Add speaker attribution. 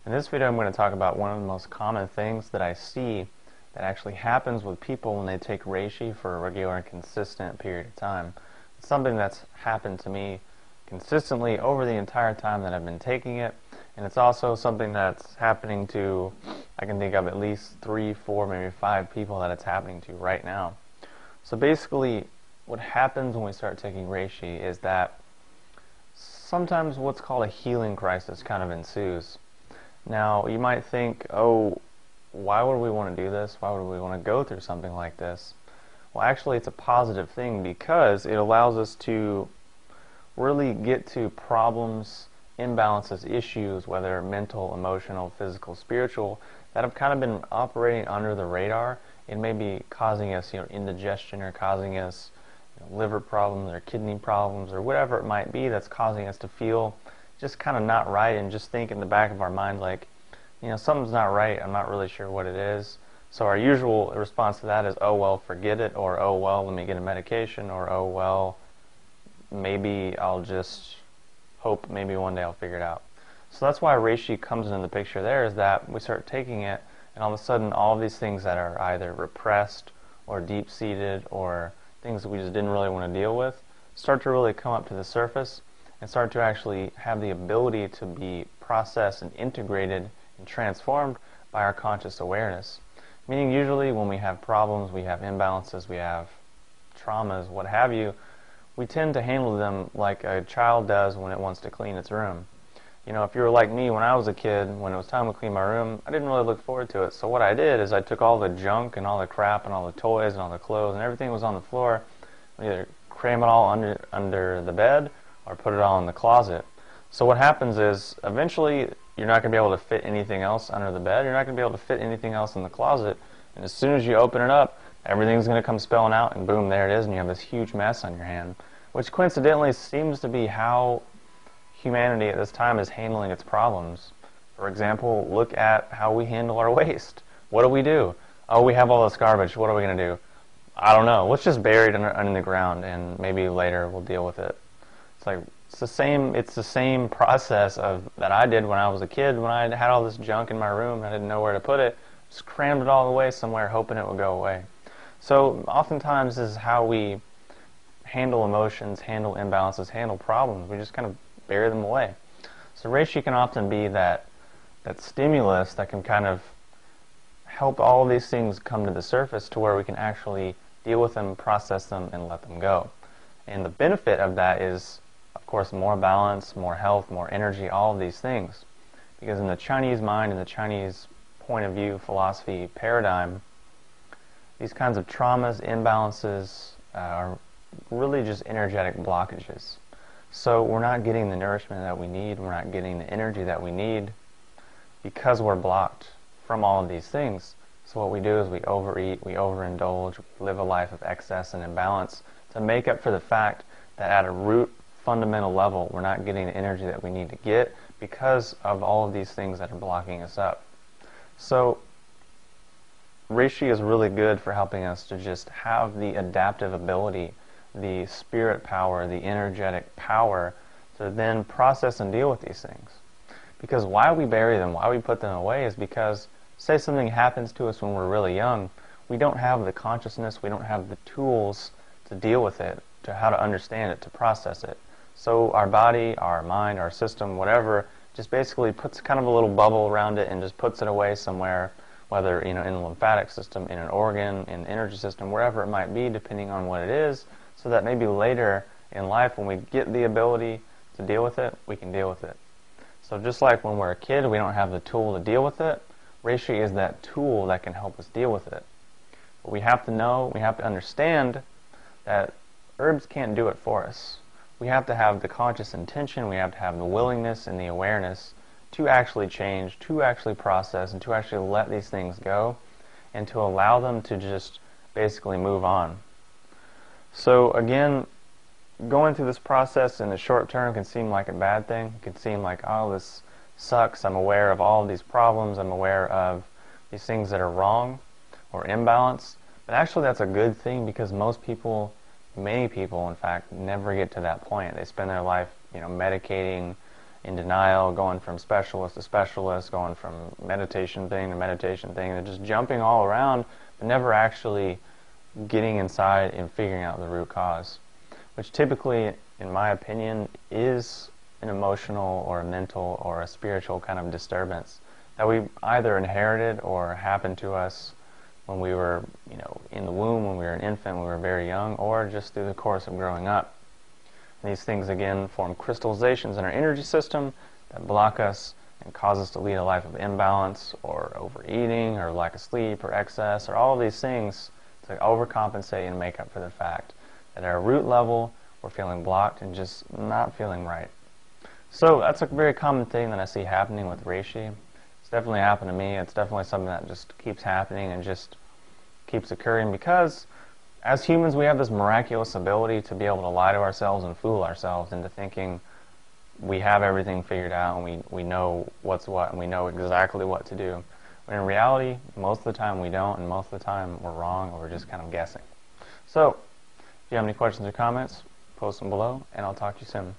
Speaker 1: In this video I'm going to talk about one of the most common things that I see that actually happens with people when they take Reishi for a regular and consistent period of time. It's something that's happened to me consistently over the entire time that I've been taking it, and it's also something that's happening to, I can think of at least 3, 4, maybe 5 people that it's happening to right now. So basically what happens when we start taking Reishi is that sometimes what's called a healing crisis kind of ensues. Now, you might think, oh, why would we want to do this? Why would we want to go through something like this? Well, actually, it's a positive thing because it allows us to really get to problems, imbalances, issues, whether mental, emotional, physical, spiritual, that have kind of been operating under the radar. It may be causing us, indigestion, or causing us liver problems or kidney problems or whatever it might be that's causing us to feel just kind of not right, and just think in the back of our mind like, something's not right, I'm not really sure what it is. So our usual response to that is, oh well, forget it, or oh well, let me get a medication, or oh well, maybe I'll just hope maybe one day I'll figure it out. So that's why Reishi comes into the picture there, is that we start taking it and all of a sudden all of these things that are either repressed or deep-seated or things that we just didn't really want to deal with start to really come up to the surface and start to actually have the ability to be processed and integrated and transformed by our conscious awareness. Meaning usually when we have problems, we have imbalances, we have traumas, what have you, we tend to handle them like a child does when it wants to clean its room. If you were like me when I was a kid, when it was time to clean my room, I didn't really look forward to it. So what I did is I took all the junk and all the crap and all the toys and all the clothes and everything that was on the floor, either cram it all under the bed or put it all in the closet. So what happens is eventually you're not going to be able to fit anything else under the bed, you're not going to be able to fit anything else in the closet, and as soon as you open it up, everything's going to come spilling out, and boom, there it is, and you have this huge mess on your hand, which coincidentally seems to be how humanity at this time is handling its problems. For example, look at how we handle our waste. What do? Oh, we have all this garbage, what are we going to do? I don't know, let's just bury it under the ground and maybe later we'll deal with it. It's the same process that I did when I was a kid, when I had all this junk in my room and I didn't know where to put it. Just crammed it all away somewhere hoping it would go away. So oftentimes this is how we handle emotions, handle imbalances, handle problems. We just kind of bury them away. So Reishi can often be that stimulus that can kind of help all of these things come to the surface to where we can actually deal with them, process them, and let them go. And the benefit of that is, of course, more balance, more health, more energy, all of these things. Because in the Chinese mind, in the Chinese point of view, philosophy, paradigm, these kinds of traumas, imbalances are really just energetic blockages. So we're not getting the nourishment that we need, we're not getting the energy that we need because we're blocked from all of these things. So what we do is we overeat, we overindulge, we live a life of excess and imbalance to make up for the fact that at a root fundamental level we're not getting the energy that we need to get because of all of these things that are blocking us up. So Reishi is really good for helping us to just have the adaptive ability, the spirit power, the energetic power to then process and deal with these things. Because why we bury them, why we put them away is because, say something happens to us when we're really young, we don't have the consciousness, we don't have the tools to deal with it, to how to understand it, to process it. So our body, our mind, our system, whatever, just basically puts kind of a little bubble around it and just puts it away somewhere, whether in the lymphatic system, in an organ, in the energy system, wherever it might be, depending on what it is, so that maybe later in life when we get the ability to deal with it, we can deal with it. So just like when we're a kid, we don't have the tool to deal with it, Reishi is that tool that can help us deal with it. But we have to know, we have to understand that herbs can't do it for us. We have to have the conscious intention, we have to have the willingness and the awareness to actually change, to actually process, and to actually let these things go, and to allow them to just basically move on. So again, going through this process in the short term can seem like a bad thing. It can seem like, oh, this sucks, I'm aware of all of these problems, I'm aware of these things that are wrong or imbalanced. But actually that's a good thing, because most people, many people in fact, never get to that point. They spend their life medicating in denial, going from specialist to specialist, going from meditation thing to meditation thing, and just jumping all around, but never actually getting inside and figuring out the root cause, which typically, in my opinion, is an emotional or a mental or a spiritual kind of disturbance that we either inherited or happened to us when we were, in the womb, when we were an infant, when we were very young, or just through the course of growing up. And these things, again, form crystallizations in our energy system that block us and cause us to lead a life of imbalance or overeating or lack of sleep or excess or all of these things to overcompensate and make up for the fact that at our root level we're feeling blocked and just not feeling right. So that's a very common thing that I see happening with Reishi. It's definitely happened to me. It's definitely something that just keeps happening and just keeps occurring because as humans we have this miraculous ability to be able to lie to ourselves and fool ourselves into thinking we have everything figured out and we know what's what and we know exactly what to do. When in reality, most of the time we don't, and most of the time we're wrong or we're just kind of guessing. So, if you have any questions or comments, post them below, and I'll talk to you soon.